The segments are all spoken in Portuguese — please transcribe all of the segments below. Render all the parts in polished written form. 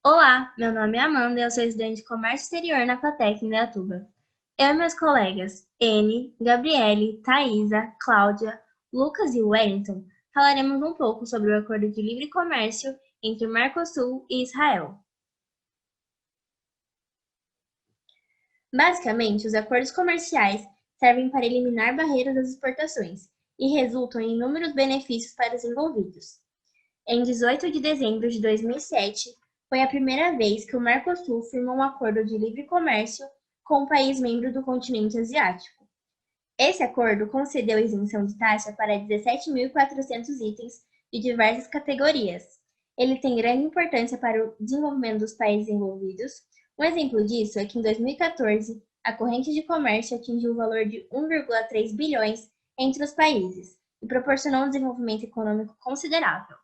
Olá, meu nome é Amanda e eu sou estudante de Comércio Exterior na FATEC em Indaiatuba. Eu e meus colegas N, Gabriele, Thaisa, Cláudia, Lucas e Wellington falaremos um pouco sobre o Acordo de Livre Comércio entre o Mercosul e Israel. Basicamente, os acordos comerciais servem para eliminar barreiras às exportações e resultam em inúmeros benefícios para os envolvidos. Em 18 de dezembro de 2007, foi a primeira vez que o Mercosul firmou um acordo de livre comércio com um país membro do continente asiático. Esse acordo concedeu isenção de taxa para 17.400 itens de diversas categorias. Ele tem grande importância para o desenvolvimento dos países envolvidos. Um exemplo disso é que em 2014, a corrente de comércio atingiu o valor de 1,3 bilhões entre os países e proporcionou um desenvolvimento econômico considerável.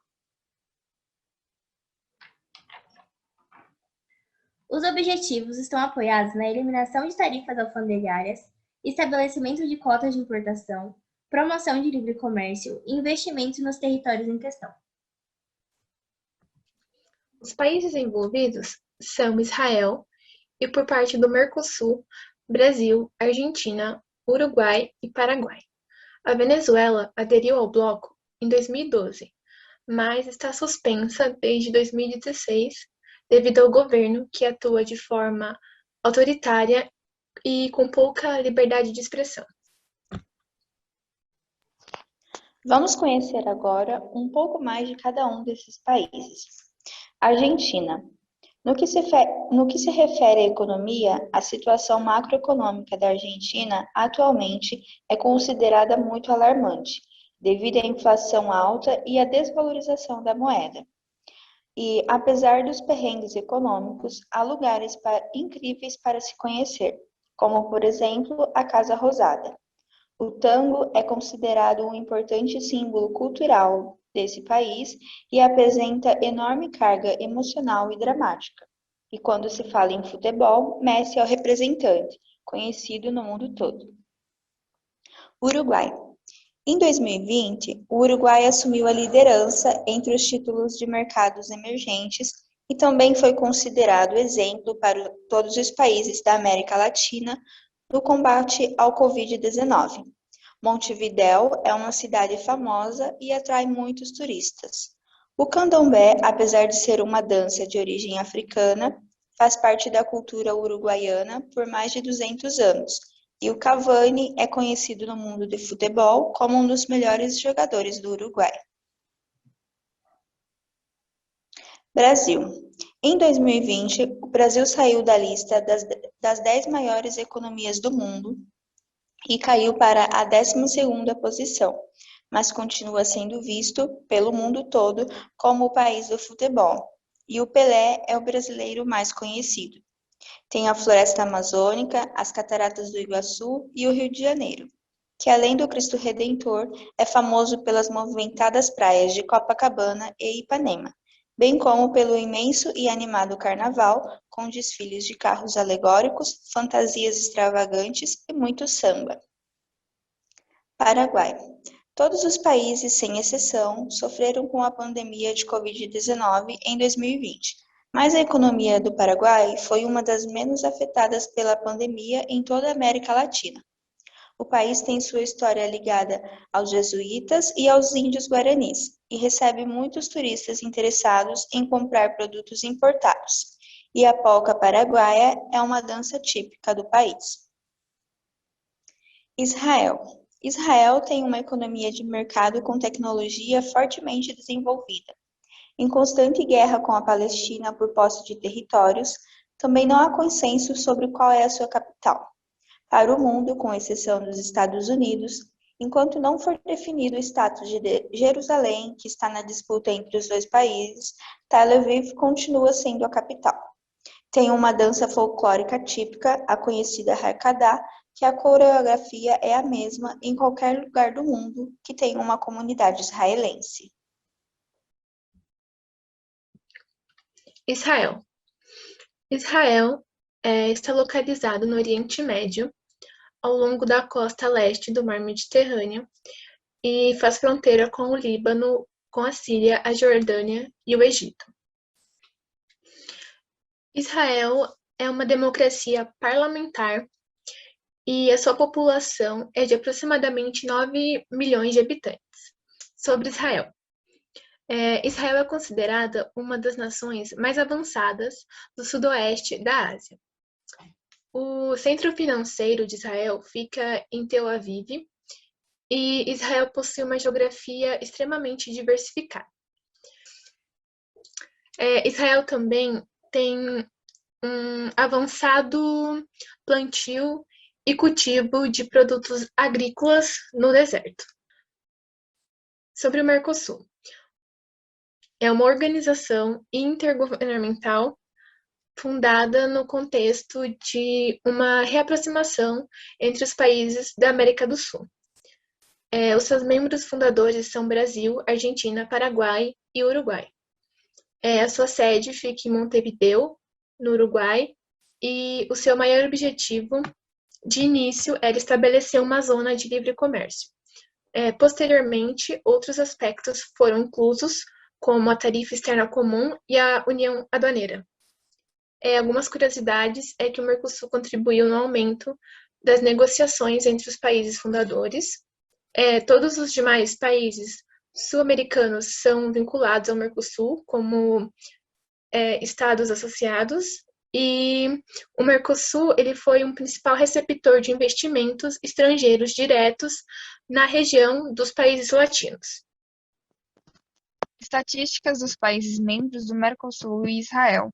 Os objetivos estão apoiados na eliminação de tarifas alfandegárias, estabelecimento de cotas de importação, promoção de livre comércio e investimento nos territórios em questão. Os países envolvidos são Israel e, por parte do Mercosul, Brasil, Argentina, Uruguai e Paraguai. A Venezuela aderiu ao bloco em 2012, mas está suspensa desde 2016 devido ao governo que atua de forma autoritária e com pouca liberdade de expressão. Vamos conhecer agora um pouco mais de cada um desses países. Argentina. No que se refere à economia, a situação macroeconômica da Argentina atualmente é considerada muito alarmante, devido à inflação alta e à desvalorização da moeda. E, apesar dos perrengues econômicos, há lugares incríveis para se conhecer, como, por exemplo, a Casa Rosada. O tango é considerado um importante símbolo cultural desse país e apresenta enorme carga emocional e dramática. E quando se fala em futebol, Messi é o representante, conhecido no mundo todo. Uruguai. Em 2020, o Uruguai assumiu a liderança entre os títulos de mercados emergentes e também foi considerado exemplo para todos os países da América Latina no combate ao Covid-19. Montevidéu é uma cidade famosa e atrai muitos turistas. O candomblé, apesar de ser uma dança de origem africana, faz parte da cultura uruguaiana por mais de 200 anos, e o Cavani é conhecido no mundo de futebol como um dos melhores jogadores do Uruguai. Brasil. Em 2020, o Brasil saiu da lista das 10 maiores economias do mundo e caiu para a 12ª posição, mas continua sendo visto pelo mundo todo como o país do futebol. E o Pelé é o brasileiro mais conhecido. Tem a floresta amazônica, as cataratas do Iguaçu e o Rio de Janeiro, que além do Cristo Redentor, é famoso pelas movimentadas praias de Copacabana e Ipanema, bem como pelo imenso e animado carnaval, com desfiles de carros alegóricos, fantasias extravagantes e muito samba. Paraguai. Todos os países, sem exceção, sofreram com a pandemia de Covid-19 em 2020, mas a economia do Paraguai foi uma das menos afetadas pela pandemia em toda a América Latina. O país tem sua história ligada aos jesuítas e aos índios guaranis e recebe muitos turistas interessados em comprar produtos importados. E a polca paraguaia é uma dança típica do país. Israel. Israel tem uma economia de mercado com tecnologia fortemente desenvolvida. Em constante guerra com a Palestina por posse de territórios, também não há consenso sobre qual é a sua capital. Para o mundo, com exceção dos Estados Unidos, enquanto não for definido o status de Jerusalém, que está na disputa entre os dois países, Tel Aviv continua sendo a capital. Tem uma dança folclórica típica, a conhecida Hakadah, que a coreografia é a mesma em qualquer lugar do mundo que tenha uma comunidade israelense. Israel. Israel está localizado no Oriente Médio, ao longo da costa leste do Mar Mediterrâneo e faz fronteira com o Líbano, com a Síria, a Jordânia e o Egito. Israel é uma democracia parlamentar e a sua população é de aproximadamente 9 milhões de habitantes. Sobre Israel. Israel é considerada uma das nações mais avançadas do sudoeste da Ásia. O centro financeiro de Israel fica em Tel Aviv e Israel possui uma geografia extremamente diversificada. Israel também tem um avançado plantio e cultivo de produtos agrícolas no deserto. Sobre o Mercosul. É uma organização intergovernamental fundada no contexto de uma reaproximação entre os países da América do Sul. Os seus membros fundadores são Brasil, Argentina, Paraguai e Uruguai. A sua sede fica em Montevideo, no Uruguai, e o seu maior objetivo de início era estabelecer uma zona de livre comércio. Posteriormente, outros aspectos foram inclusos, como a tarifa externa comum e a união aduaneira. Algumas curiosidades é que o Mercosul contribuiu no aumento das negociações entre os países fundadores. Todos os demais países sul-americanos são vinculados ao Mercosul como estados associados, e o Mercosul ele foi um principal receptor de investimentos estrangeiros diretos na região dos países latinos. Estatísticas dos países membros do Mercosul e Israel.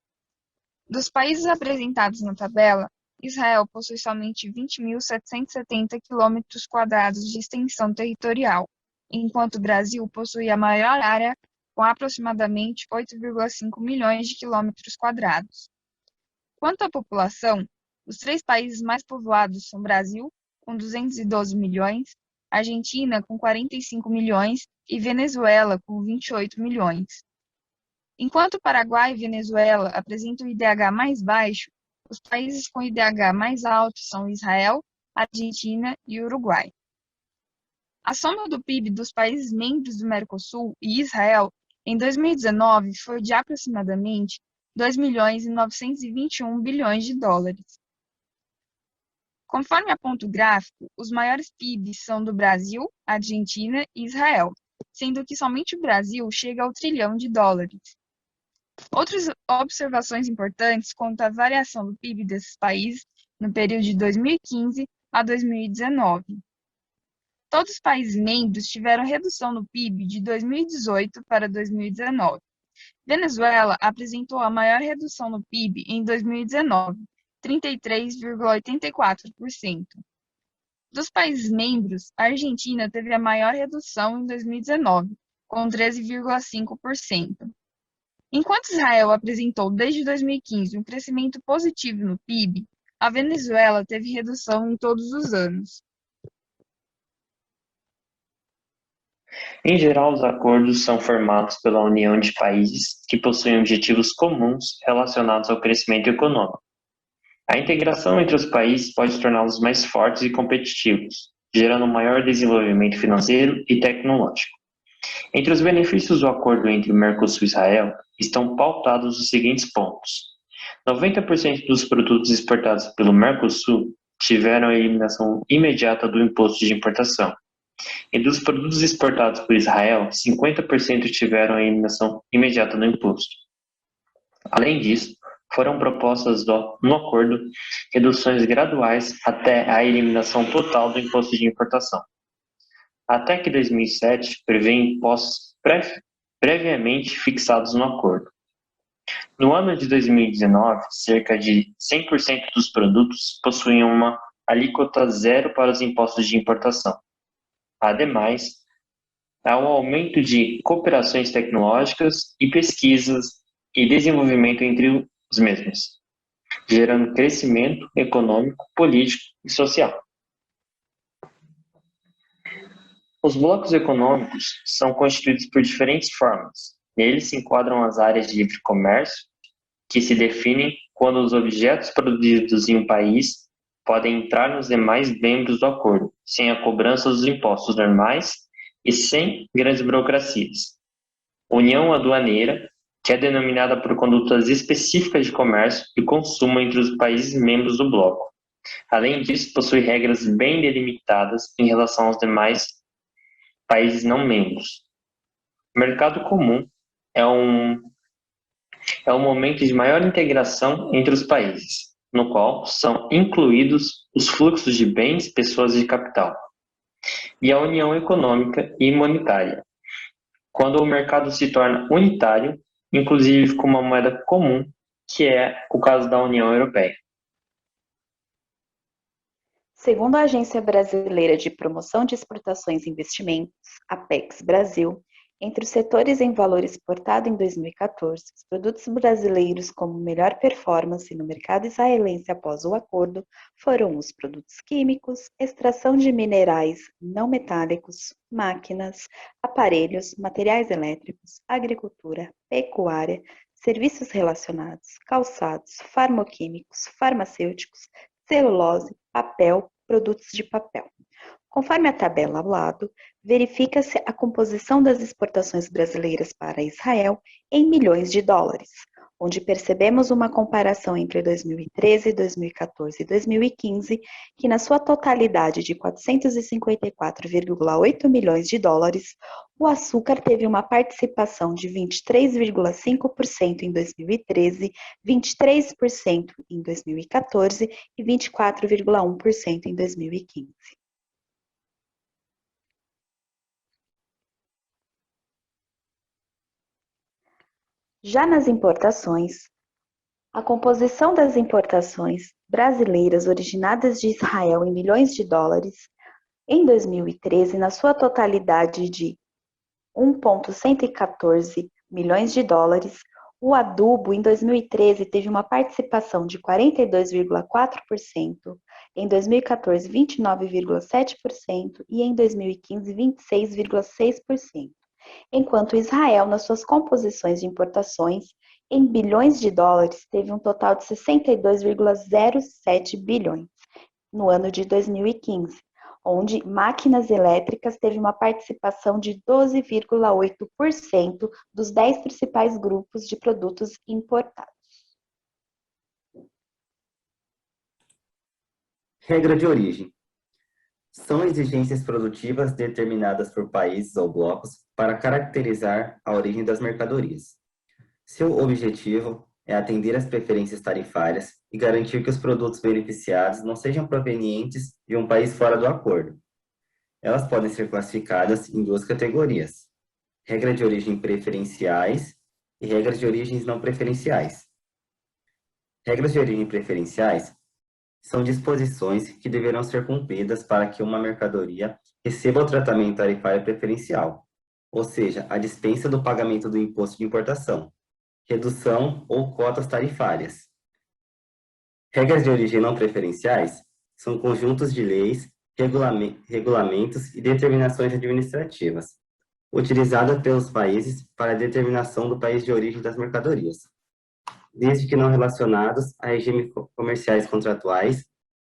Dos países apresentados na tabela, Israel possui somente 20.770 km² de extensão territorial, enquanto o Brasil possui a maior área, com aproximadamente 8,5 milhões de km². Quanto à população, os 3 países mais povoados são Brasil, com 212 milhões, Argentina, com 45 milhões, e Venezuela, com 28 milhões. Enquanto Paraguai e Venezuela apresentam o IDH mais baixo, os países com IDH mais alto são Israel, Argentina e Uruguai. A soma do PIB dos países membros do Mercosul e Israel em 2019 foi de aproximadamente 2.921 bilhões de dólares. Conforme aponta o gráfico, os maiores PIBs são do Brasil, Argentina e Israel, sendo que somente o Brasil chega ao trilhão de dólares. Outras observações importantes quanto à variação do PIB desses países no período de 2015 a 2019. Todos os países membros tiveram redução no PIB de 2018 para 2019. Venezuela apresentou a maior redução no PIB em 2019, 33,84%. Dos países membros, a Argentina teve a maior redução em 2019, com 13,5%. Enquanto Israel apresentou desde 2015 um crescimento positivo no PIB, a Venezuela teve redução em todos os anos. Em geral, os acordos são formados pela união de países que possuem objetivos comuns relacionados ao crescimento econômico. A integração entre os países pode torná-los mais fortes e competitivos, gerando um maior desenvolvimento financeiro e tecnológico. Entre os benefícios do acordo entre o Mercosul e Israel estão pautados os seguintes pontos. 90% dos produtos exportados pelo Mercosul tiveram a eliminação imediata do imposto de importação. E dos produtos exportados por Israel, 50% tiveram a eliminação imediata do imposto. Além disso, foram propostas no acordo reduções graduais até a eliminação total do imposto de importação. Até que 2007 prevê impostos previamente fixados no acordo. No ano de 2019, cerca de 100% dos produtos possuíam uma alíquota zero para os impostos de importação. Ademais, há um aumento de cooperações tecnológicas e pesquisas e desenvolvimento entre os mesmos, gerando crescimento econômico, político e social. Os blocos econômicos são constituídos por diferentes formas. Neles se enquadram as áreas de livre comércio, que se definem quando os objetos produzidos em um país podem entrar nos demais membros do acordo, sem a cobrança dos impostos normais e sem grandes burocracias. União aduaneira, que é denominada por condutas específicas de comércio e consumo entre os países membros do bloco. Além disso, possui regras bem delimitadas em relação aos demais países não membros. O mercado comum é um momento de maior integração entre os países, no qual são incluídos os fluxos de bens, pessoas e capital, e a união econômica e monetária, quando o mercado se torna unitário, inclusive com uma moeda comum, que é o caso da União Europeia. Segundo a Agência Brasileira de Promoção de Exportações e Investimentos, Apex Brasil, entre os setores em valor exportado em 2014, os produtos brasileiros com melhor performance no mercado israelense após o acordo foram os produtos químicos, extração de minerais não metálicos, máquinas, aparelhos, materiais elétricos, agricultura, pecuária, serviços relacionados, calçados, farmoquímicos, farmacêuticos, celulose, papel, produtos de papel. Conforme a tabela ao lado, verifica-se a composição das exportações brasileiras para Israel em milhões de dólares, onde percebemos uma comparação entre 2013, 2014 e 2015, que na sua totalidade de 454,8 milhões de dólares, o açúcar teve uma participação de 23,5% em 2013, 23% em 2014 e 24,1% em 2015. Já nas importações, a composição das importações brasileiras originadas de Israel em milhões de dólares, em 2013, na sua totalidade de 1,114 milhões de dólares, o adubo em 2013 teve uma participação de 42,4%, em 2014 29,7% e em 2015 26,6%. Enquanto Israel, nas suas composições de importações, em bilhões de dólares, teve um total de 62,07 bilhões no ano de 2015, onde máquinas elétricas teve uma participação de 12,8% dos 10 principais grupos de produtos importados. Regra de origem. São exigências produtivas determinadas por países ou blocos para caracterizar a origem das mercadorias. Seu objetivo é atender às preferências tarifárias e garantir que os produtos beneficiados não sejam provenientes de um país fora do acordo. Elas podem ser classificadas em duas categorias: regras de origem preferenciais e regras de origens não preferenciais. Regras de origem preferenciais são disposições que deverão ser cumpridas para que uma mercadoria receba o tratamento tarifário preferencial, ou seja, a dispensa do pagamento do imposto de importação, redução ou cotas tarifárias. Regras de origem não preferenciais são conjuntos de leis, regulamentos e determinações administrativas, utilizadas pelos países para a determinação do país de origem das mercadorias, desde que não relacionados a regimes comerciais contratuais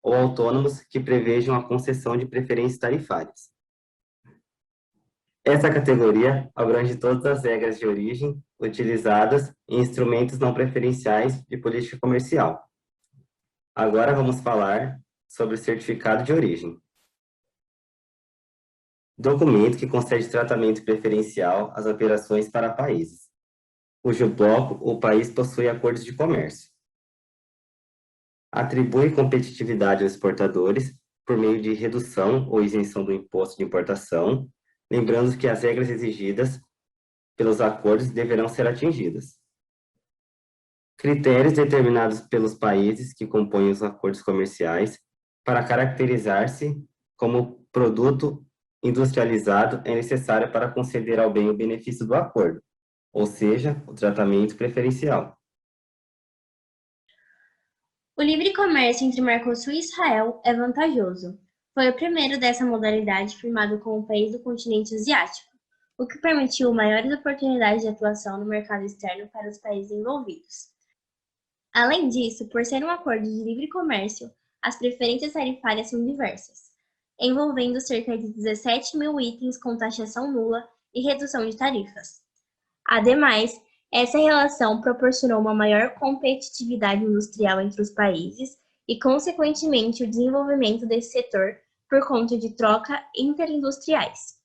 ou autônomos que prevejam a concessão de preferências tarifárias. Essa categoria abrange todas as regras de origem utilizadas em instrumentos não preferenciais de política comercial. Agora vamos falar sobre o certificado de origem. Documento que concede tratamento preferencial às operações para países cujo bloco o país possui acordos de comércio. Atribui competitividade aos exportadores por meio de redução ou isenção do imposto de importação, lembrando que as regras exigidas pelos acordos deverão ser atingidas. Critérios determinados pelos países que compõem os acordos comerciais para caracterizar-se como produto industrializado é necessário para conceder ao bem o benefício do acordo, ou seja, o tratamento preferencial. O livre comércio entre Mercosul e Israel é vantajoso. Foi o primeiro dessa modalidade firmado com o país do continente asiático, o que permitiu maiores oportunidades de atuação no mercado externo para os países envolvidos. Além disso, por ser um acordo de livre comércio, as preferências tarifárias são diversas, envolvendo cerca de 17 mil itens com taxação nula e redução de tarifas. Ademais, Essa relação proporcionou uma maior competitividade industrial entre os países e, consequentemente, o desenvolvimento desse setor por conta de troca interindustriais.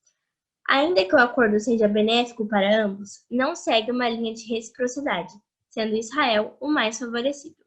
Ainda que o acordo seja benéfico para ambos, não segue uma linha de reciprocidade, sendo Israel o mais favorecido.